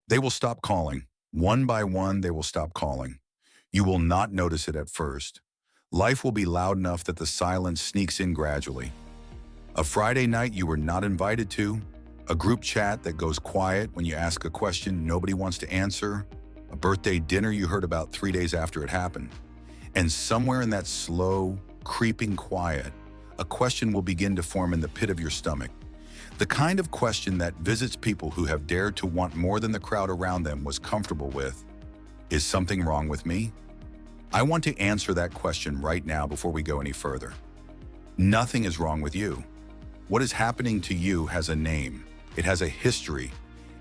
They will stop calling. One by one, they will stop calling. You will not notice it at first. Life will be loud enough that the silence sneaks in gradually. A Friday night you were not invited to, a group chat that goes quiet when you ask a question nobody wants to answer, a birthday dinner you heard about 3 days after it happened. And somewhere in that slow, creeping quiet, a question will begin to form in the pit of your stomach. The kind of question that visits people who have dared to want more than the crowd around them was comfortable with. Is something wrong with me? I want to answer that question right now before we go any further. Nothing is wrong with you. What is happening to you has a name, it has a history,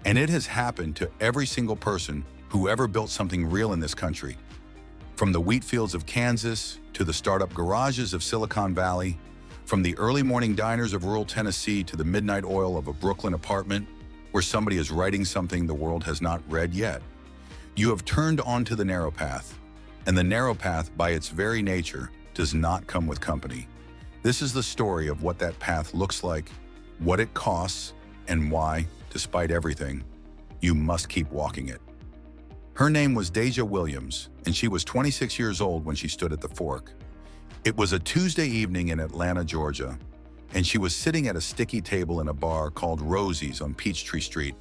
and it has happened to every single person who ever built something real in this country. From the wheat fields of Kansas to the startup garages of Silicon Valley, from the early morning diners of rural Tennessee to the midnight oil of a Brooklyn apartment where somebody is writing something the world has not read yet. You have turned onto the narrow path, and the narrow path by its very nature does not come with company. This is the story of what that path looks like, what it costs, and why, despite everything, you must keep walking it. Her name was Deja Williams, and she was 26 years old when she stood at the fork. It was a Tuesday evening in Atlanta, Georgia, and she was sitting at a sticky table in a bar called Rosie's on Peachtree Street,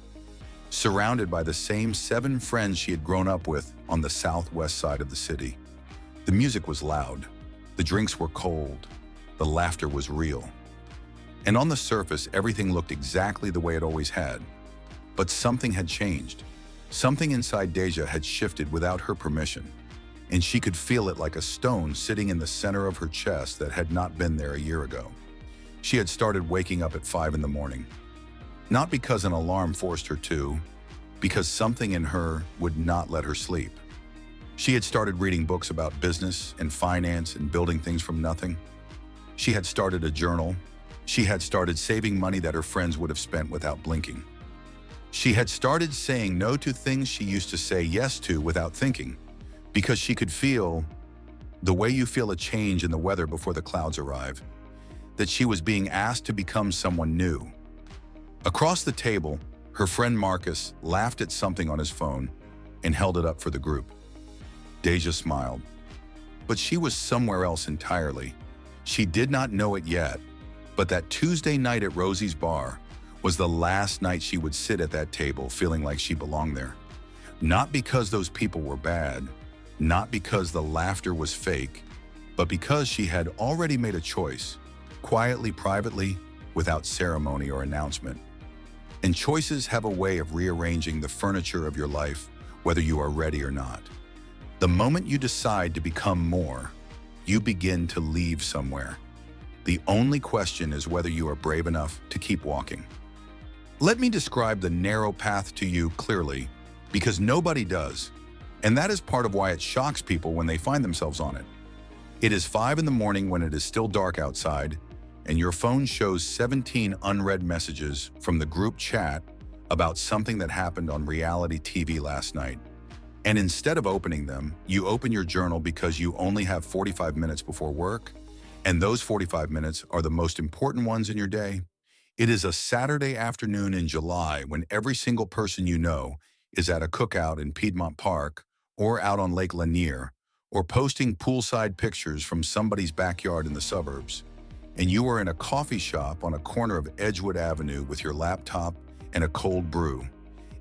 surrounded by the same 7 friends she had grown up with on the southwest side of the city. The music was loud, the drinks were cold, the laughter was real. And on the surface, everything looked exactly the way it always had. But something had changed. Something inside Deja had shifted without her permission, and she could feel it like a stone sitting in the center of her chest that had not been there a year ago. She had started waking up at 5 in the morning. Not because an alarm forced her to, because something in her would not let her sleep. She had started reading books about business and finance and building things from nothing. She had started a journal. She had started saving money that her friends would have spent without blinking. She had started saying no to things she used to say yes to without thinking, because she could feel, the way you feel a change in the weather before the clouds arrive, that she was being asked to become someone new. Across the table, her friend Marcus laughed at something on his phone and held it up for the group. Deja smiled, but she was somewhere else entirely. She did not know it yet, but that Tuesday night at Rosie's bar was the last night she would sit at that table feeling like she belonged there. Not because those people were bad, not because the laughter was fake, but because she had already made a choice, quietly, privately, without ceremony or announcement. And choices have a way of rearranging the furniture of your life, whether you are ready or not. The moment you decide to become more, you begin to leave somewhere. The only question is whether you are brave enough to keep walking. Let me describe the narrow path to you clearly, because nobody does, and that is part of why it shocks people when they find themselves on it. It is 5 in the morning when it is still dark outside, and your phone shows 17 unread messages from the group chat about something that happened on reality TV last night. And instead of opening them, you open your journal because you only have 45 minutes before work, and those 45 minutes are the most important ones in your day. It is a Saturday afternoon in July when every single person you know is at a cookout in Piedmont Park or out on Lake Lanier or posting poolside pictures from somebody's backyard in the suburbs. And you are in a coffee shop on a corner of Edgewood Avenue with your laptop and a cold brew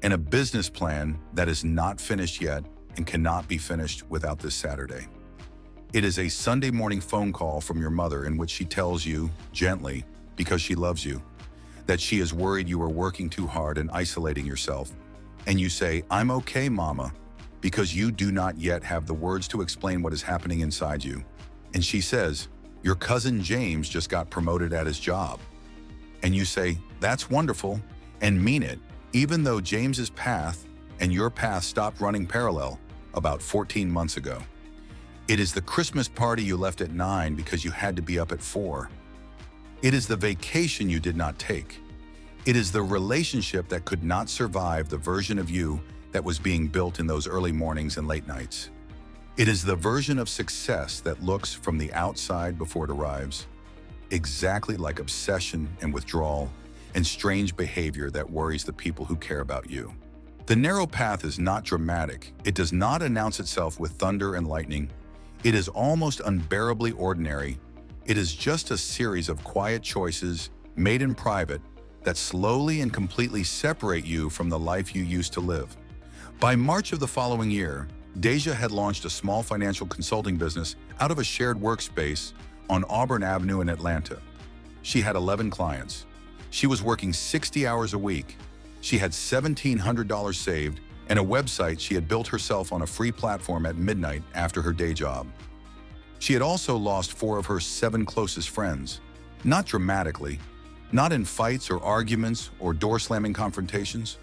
and a business plan that is not finished yet and cannot be finished without this Saturday. It is a Sunday morning phone call from your mother in which she tells you, gently, because she loves you, that she is worried you are working too hard and isolating yourself. And you say, "I'm okay, Mama," because you do not yet have the words to explain what is happening inside you. And she says, "Your cousin James just got promoted at his job." And you say, "That's wonderful," and mean it, even though James's path and your path stopped running parallel about 14 months ago. It is the Christmas party you left at 9 because you had to be up at 4. It is the vacation you did not take. It is the relationship that could not survive the version of you that was being built in those early mornings and late nights. It is the version of success that looks from the outside before it arrives, exactly like obsession and withdrawal and strange behavior that worries the people who care about you. The narrow path is not dramatic. It does not announce itself with thunder and lightning. It is almost unbearably ordinary. It is just a series of quiet choices made in private that slowly and completely separate you from the life you used to live. By March of the following year, Deja had launched a small financial consulting business out of a shared workspace on Auburn Avenue in Atlanta. She had 11 clients. She was working 60 hours a week. She had $1,700 saved and a website she had built herself on a free platform at midnight after her day job. She had also lost 4 of her 7 closest friends, not dramatically, not in fights or arguments or door-slamming confrontations,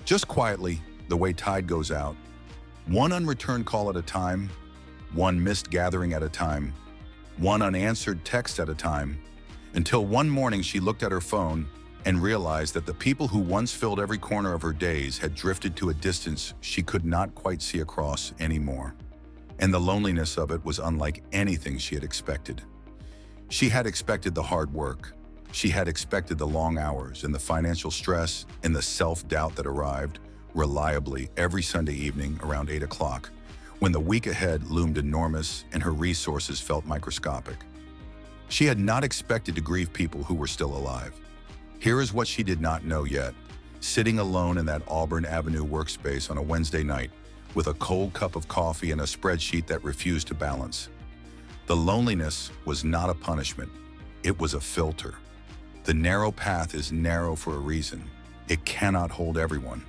just quietly, the way tide goes out, one unreturned call at a time, one missed gathering at a time, one unanswered text at a time, until one morning she looked at her phone and realized that the people who once filled every corner of her days had drifted to a distance she could not quite see across anymore. And the loneliness of it was unlike anything she had expected. She had expected the hard work. She had expected the long hours and the financial stress and the self-doubt that arrived reliably every Sunday evening around 8 o'clock, when the week ahead loomed enormous and her resources felt microscopic. She had not expected to grieve people who were still alive. Here is what she did not know yet. Sitting alone in that Auburn Avenue workspace on a Wednesday night, with a cold cup of coffee and a spreadsheet that refused to balance. The loneliness was not a punishment. It was a filter. The narrow path is narrow for a reason. It cannot hold everyone.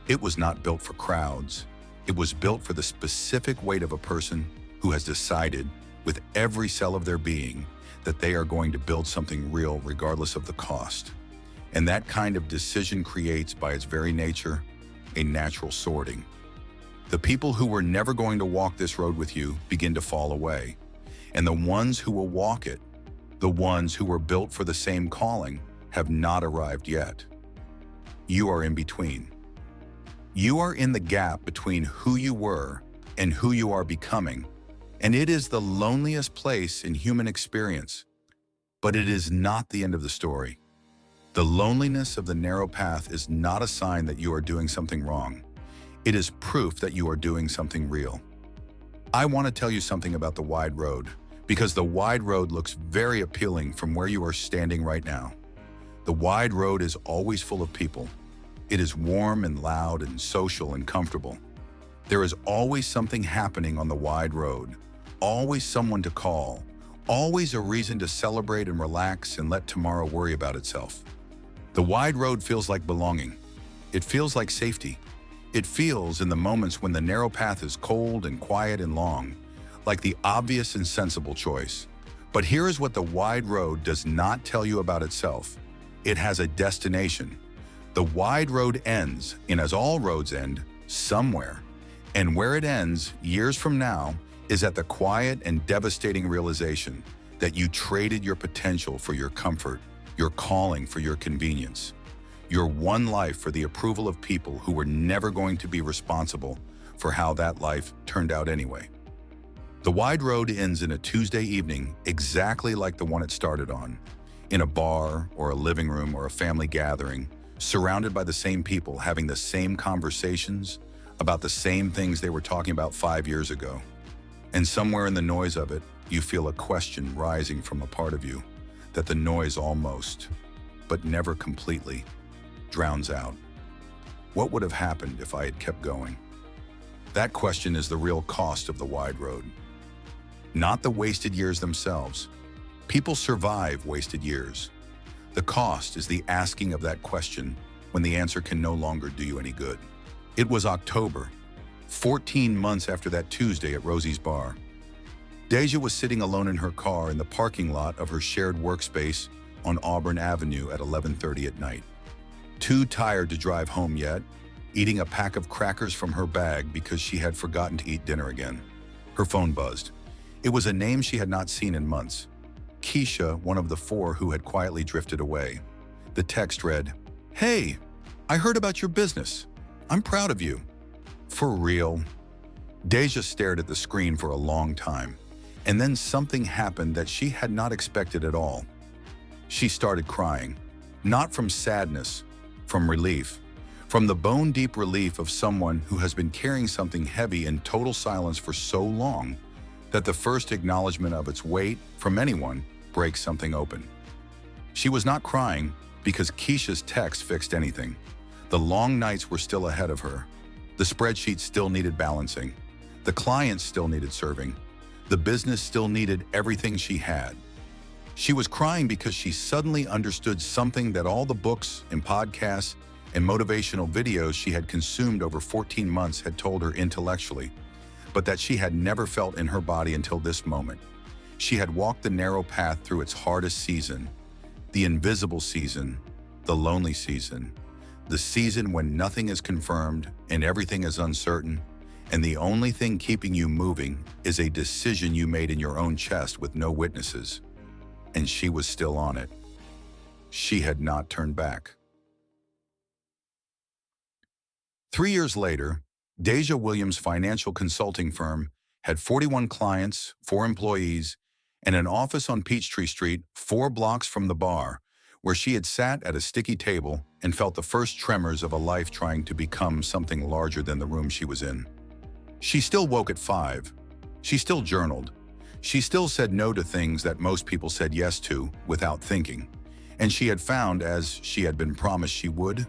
It was not built for crowds. It was built for the specific weight of a person who has decided, with every cell of their being, that they are going to build something real regardless of the cost. And that kind of decision creates, by its very nature, a natural sorting. The people who were never going to walk this road with you begin to fall away. And the ones who will walk it, the ones who were built for the same calling, have not arrived yet. You are in between. You are in the gap between who you were and who you are becoming, and it is the loneliest place in human experience. But it is not the end of the story. The loneliness of the narrow path is not a sign that you are doing something wrong. It is proof that you are doing something real. I want to tell you something about the wide road, because the wide road looks very appealing from where you are standing right now. The wide road is always full of people. It is warm and loud and social and comfortable. There is always something happening on the wide road, always someone to call, always a reason to celebrate and relax and let tomorrow worry about itself. The wide road feels like belonging. It feels like safety. It feels, in the moments when the narrow path is cold and quiet and long, like the obvious and sensible choice. But here is what the wide road does not tell you about itself. It has a destination. The wide road ends, and as all roads end, somewhere. And where it ends, years from now, is at the quiet and devastating realization that you traded your potential for your comfort, your calling for your convenience, your one life for the approval of people who were never going to be responsible for how that life turned out anyway. The wide road ends in a Tuesday evening exactly like the one it started on, in a bar or a living room or a family gathering, surrounded by the same people having the same conversations about the same things they were talking about 5 years ago. And somewhere in the noise of it, you feel a question rising from a part of you that the noise almost, but never completely, drowns out. What would have happened if I had kept going? That question is the real cost of the wide road. Not the wasted years themselves. People survive wasted years. The cost is the asking of that question when the answer can no longer do you any good. It was October, 14 months after that Tuesday at Rosie's bar. Deja was sitting alone in her car in the parking lot of her shared workspace on Auburn Avenue at 11:30 at night. Too tired to drive home yet, eating a pack of crackers from her bag because she had forgotten to eat dinner again. Her phone buzzed. It was a name she had not seen in months. Keisha, one of the 4 who had quietly drifted away. The text read, "Hey, I heard about your business. I'm proud of you." For real? Deja stared at the screen for a long time, and then something happened that she had not expected at all. She started crying, not from sadness, from relief, From the bone-deep relief of someone who has been carrying something heavy in total silence for so long that the first acknowledgement of its weight from anyone breaks something open. She was not crying because Keisha's text fixed anything. The long nights were still ahead of her. The spreadsheet still needed balancing. The clients still needed serving. The business still needed everything she had. She was crying because she suddenly understood something that all the books and podcasts and motivational videos she had consumed over 14 months had told her intellectually, but that she had never felt in her body until this moment. She had walked the narrow path through its hardest season, the invisible season, the lonely season, the season when nothing is confirmed and everything is uncertain, and the only thing keeping you moving is a decision you made in your own chest with no witnesses. And she was still on it. She had not turned back. 3 years later, Deja Williams' financial consulting firm had 41 clients, 4 employees, and an office on Peachtree Street, 4 blocks from the bar, where she had sat at a sticky table and felt the first tremors of a life trying to become something larger than the room she was in. She still woke at 5. She still journaled. She still said no to things that most people said yes to without thinking. And she had found, as she had been promised she would,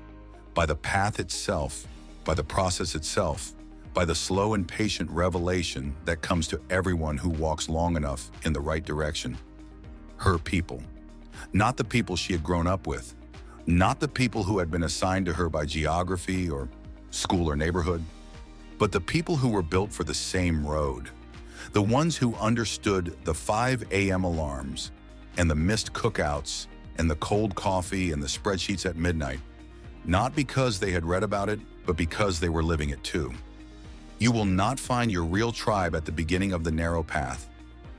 by the path itself, by the process itself, by the slow and patient revelation that comes to everyone who walks long enough in the right direction. Her people. Not the people she had grown up with. Not the people who had been assigned to her by geography or school or neighborhood, but the people who were built for the same road. The ones who understood the 5 a.m. alarms and the missed cookouts and the cold coffee and the spreadsheets at midnight, not because they had read about it, but because they were living it too. You will not find your real tribe at the beginning of the narrow path.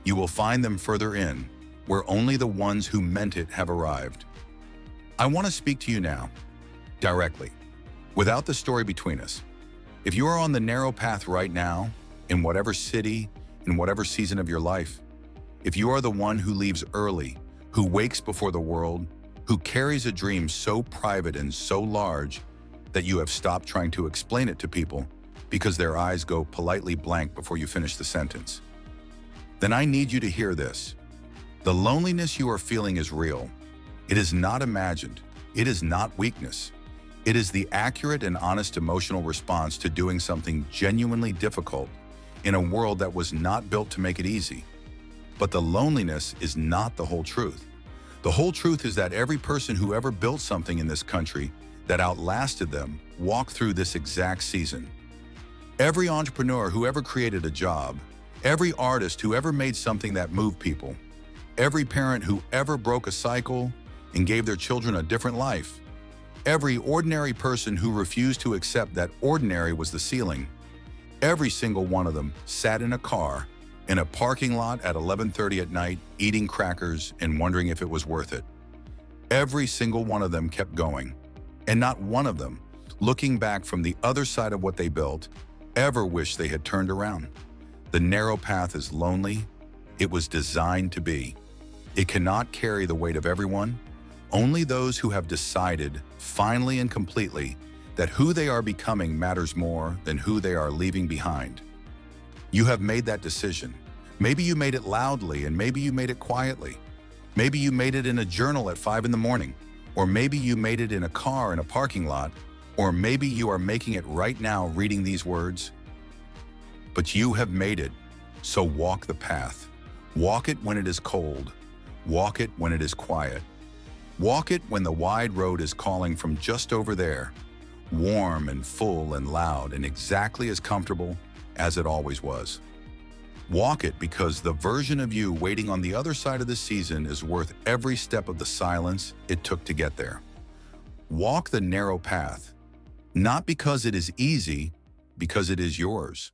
You will find them further in, where only the ones who meant it have arrived. I want to speak to you now, directly, without the story between us. If you are on the narrow path right now, in whatever city, in whatever season of your life, if you are the one who leaves early, who wakes before the world, who carries a dream so private and so large that you have stopped trying to explain it to people because their eyes go politely blank before you finish the sentence, then I need you to hear this. The loneliness you are feeling is real. It is not imagined. It is not weakness. It is the accurate and honest emotional response to doing something genuinely difficult in a world that was not built to make it easy. But the loneliness is not the whole truth. The whole truth is that every person who ever built something in this country that outlasted them walked through this exact season. Every entrepreneur who ever created a job, every artist who ever made something that moved people, every parent who ever broke a cycle and gave their children a different life, every ordinary person who refused to accept that ordinary was the ceiling, every single one of them sat in a car in a parking lot at 11:30 at night, eating crackers and wondering if it was worth it. Every single one of them kept going, and not one of them, looking back from the other side of what they built, ever wished they had turned around. The narrow path is lonely. It was designed to be. It cannot carry the weight of everyone. Only those who have decided, finally and completely, that who they are becoming matters more than who they are leaving behind. You have made that decision. Maybe you made it loudly, and maybe you made it quietly. Maybe you made it in a journal at 5 in the morning, or maybe you made it in a car in a parking lot, or maybe you are making it right now reading these words. But you have made it, so walk the path. Walk it when it is cold. Walk it when it is quiet. Walk it when the wide road is calling from just over there, warm and full and loud and exactly as comfortable as it always was. Walk it because the version of you waiting on the other side of the season is worth every step of the silence it took to get there. Walk the narrow path, not because it is easy, because it is yours.